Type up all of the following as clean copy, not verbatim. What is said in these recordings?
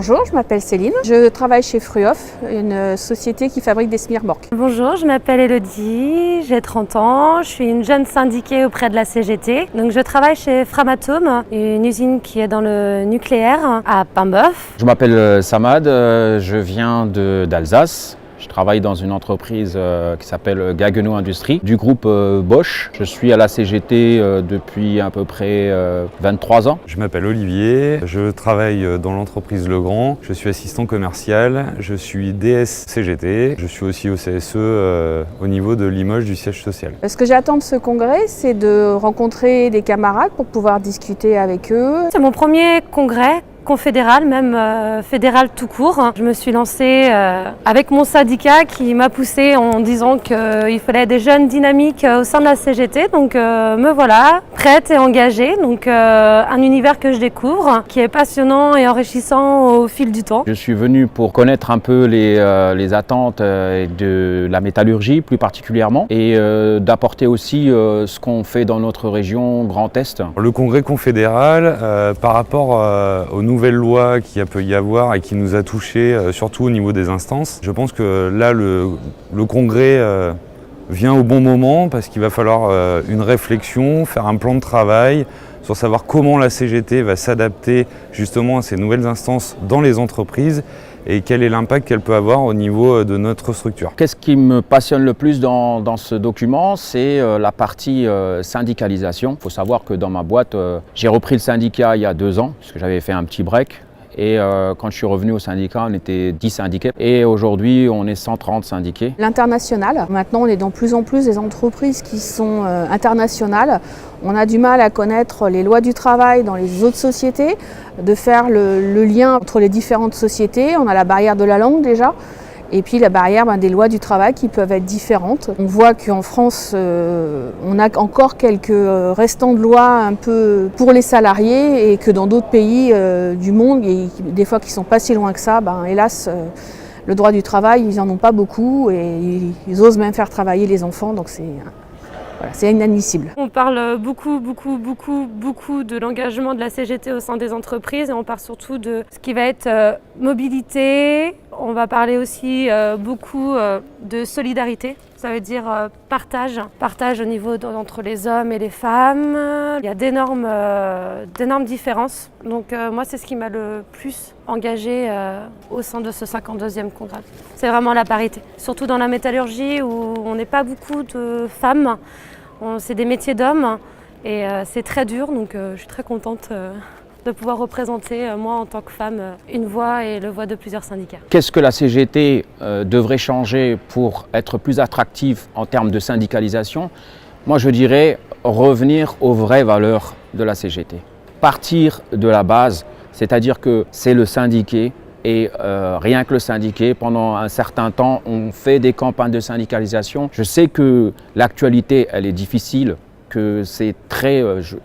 Bonjour, je m'appelle Céline. Je travaille chez Fruoff, une société qui fabrique des smirmorques. Bonjour, je m'appelle Elodie, j'ai 30 ans, je suis une jeune syndiquée auprès de la CGT. Donc je travaille chez Framatome, une usine qui est dans le nucléaire à Paimboeuf. Je m'appelle Samad, je viens d'Alsace. Je travaille dans une entreprise qui s'appelle Gaggenau Industrie du groupe Bosch. Je suis à la CGT depuis à peu près 23 ans. Je m'appelle Olivier, je travaille dans l'entreprise Legrand. Je suis assistant commercial, je suis DS CGT. Je suis aussi au CSE au niveau de Limoges du siège social. Ce que j'attends de ce congrès, c'est de rencontrer des camarades pour pouvoir discuter avec eux. C'est mon premier congrès confédéral, même fédéral tout court. Je me suis lancée avec mon syndicat qui m'a poussée en disant qu'il fallait des jeunes dynamiques au sein de la CGT. Donc me voilà, prête et engagée. Donc un univers que je découvre, qui est passionnant et enrichissant au fil du temps. Je suis venu pour connaître un peu les attentes de la métallurgie plus particulièrement et d'apporter aussi ce qu'on fait dans notre région Grand Est. Le congrès confédéral, par rapport aux nouvelles lois qu'il peut y avoir et qui nous a touchés, surtout au niveau des instances. Je pense que là, le congrès vient au bon moment parce qu'il va falloir une réflexion, faire un plan de travail sur savoir comment la CGT va s'adapter justement à ces nouvelles instances dans les entreprises et quel est l'impact qu'elle peut avoir au niveau de notre structure. Qu'est-ce qui me passionne le plus dans ce document, c'est la partie syndicalisation. Il faut savoir que dans ma boîte, j'ai repris le syndicat il y a 2 ans, parce que j'avais fait un petit break. Et quand je suis revenu au syndicat, on était 10 syndiqués. Et aujourd'hui, on est 130 syndiqués. L'international, maintenant on est dans plus en plus des entreprises qui sont internationales. On a du mal à connaître les lois du travail dans les autres sociétés, de faire le lien entre les différentes sociétés. On a la barrière de la langue déjà. Et puis la barrière des lois du travail qui peuvent être différentes. On voit qu'en France, on a encore quelques restants de lois un peu pour les salariés et que dans d'autres pays du monde, et des fois qui ne sont pas si loin que ça, hélas, le droit du travail, ils n'en ont pas beaucoup et ils osent même faire travailler les enfants, donc c'est inadmissible. On parle beaucoup de l'engagement de la CGT au sein des entreprises et on parle surtout de ce qui va être mobilité. On va parler aussi beaucoup de solidarité, ça veut dire partage au niveau entre les hommes et les femmes. Il y a d'énormes différences. Donc moi, c'est ce qui m'a le plus engagée au sein de ce 52e congrès. C'est vraiment la parité, surtout dans la métallurgie où on n'est pas beaucoup de femmes. C'est des métiers d'hommes et c'est très dur, donc je suis très contente de pouvoir représenter, moi en tant que femme, une voix et le voix de plusieurs syndicats. Qu'est-ce que la CGT devrait changer pour être plus attractive en termes de syndicalisation? Moi je dirais revenir aux vraies valeurs de la CGT. Partir de la base, c'est-à-dire que c'est le syndiqué. Et rien que le syndiqué, pendant un certain temps, on fait des campagnes de syndicalisation. Je sais que l'actualité, elle est difficile, que c'est très, je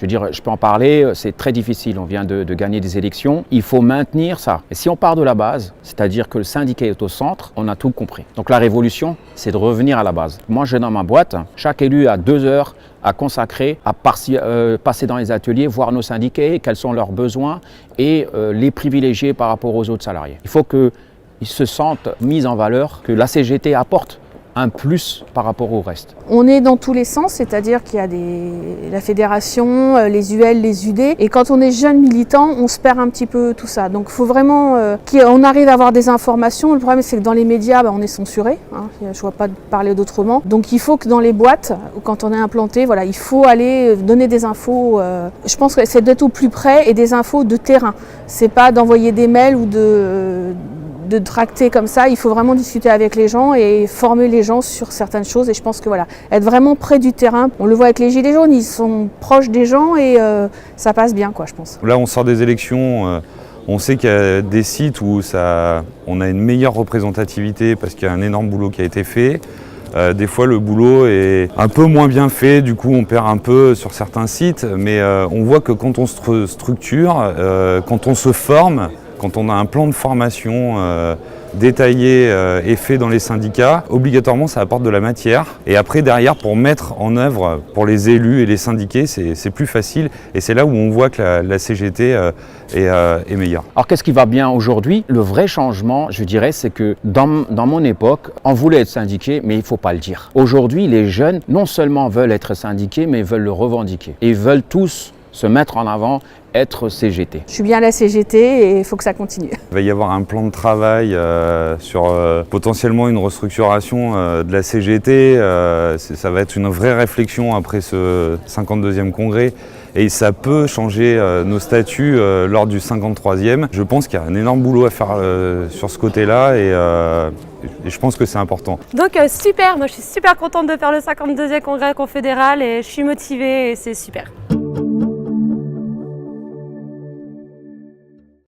veux dire, je peux en parler, c'est très difficile. On vient de gagner des élections. Il faut maintenir ça. Et si on part de la base, c'est-à-dire que le syndicat est au centre, on a tout compris. Donc la révolution, c'est de revenir à la base. Moi, j'ai dans ma boîte, chaque élu a 2 heures à consacrer, à passer dans les ateliers, voir nos syndiqués, quels sont leurs besoins et les privilégier par rapport aux autres salariés. Il faut qu'ils se sentent mis en valeur, que la CGT apporte un plus par rapport au reste. On est dans tous les sens, c'est-à-dire qu'il y a la fédération, les UL, les UD, et quand on est jeune militant, on se perd un petit peu tout ça. Donc il faut vraiment qu'on arrive à avoir des informations. Le problème c'est que dans les médias, on est censuré, je ne vois pas parler d'autrement. Donc il faut que dans les boîtes, quand on est implanté, il faut aller donner des infos. Je pense que c'est d'être au plus près et des infos de terrain. C'est pas d'envoyer des mails ou de tracter comme ça, il faut vraiment discuter avec les gens et former les gens sur certaines choses et je pense que être vraiment près du terrain, on le voit avec les Gilets jaunes, ils sont proches des gens et ça passe bien je pense. Là on sort des élections, on sait qu'il y a des sites où on a une meilleure représentativité parce qu'il y a un énorme boulot qui a été fait. Des fois le boulot est un peu moins bien fait, du coup on perd un peu sur certains sites, mais on voit que quand on se structure, quand on se forme, Quand on a un plan de formation détaillé et fait dans les syndicats, obligatoirement ça apporte de la matière. Et après derrière, pour mettre en œuvre pour les élus et les syndiqués, c'est plus facile. Et c'est là où on voit que la CGT est meilleure. Alors qu'est-ce qui va bien aujourd'hui? Le vrai changement, je dirais, c'est que dans mon époque, on voulait être syndiqué, mais il ne faut pas le dire. Aujourd'hui, les jeunes, non seulement veulent être syndiqués, mais veulent le revendiquer. Et ils veulent tous se mettre en avant, être CGT. Je suis bien à la CGT et il faut que ça continue. Il va y avoir un plan de travail sur potentiellement une restructuration de la CGT. Ça va être une vraie réflexion après ce 52e congrès. Et ça peut changer nos statuts lors du 53e. Je pense qu'il y a un énorme boulot à faire sur ce côté-là et je pense que c'est important. Donc super, moi je suis super contente de faire le 52e congrès confédéral et je suis motivée et c'est super.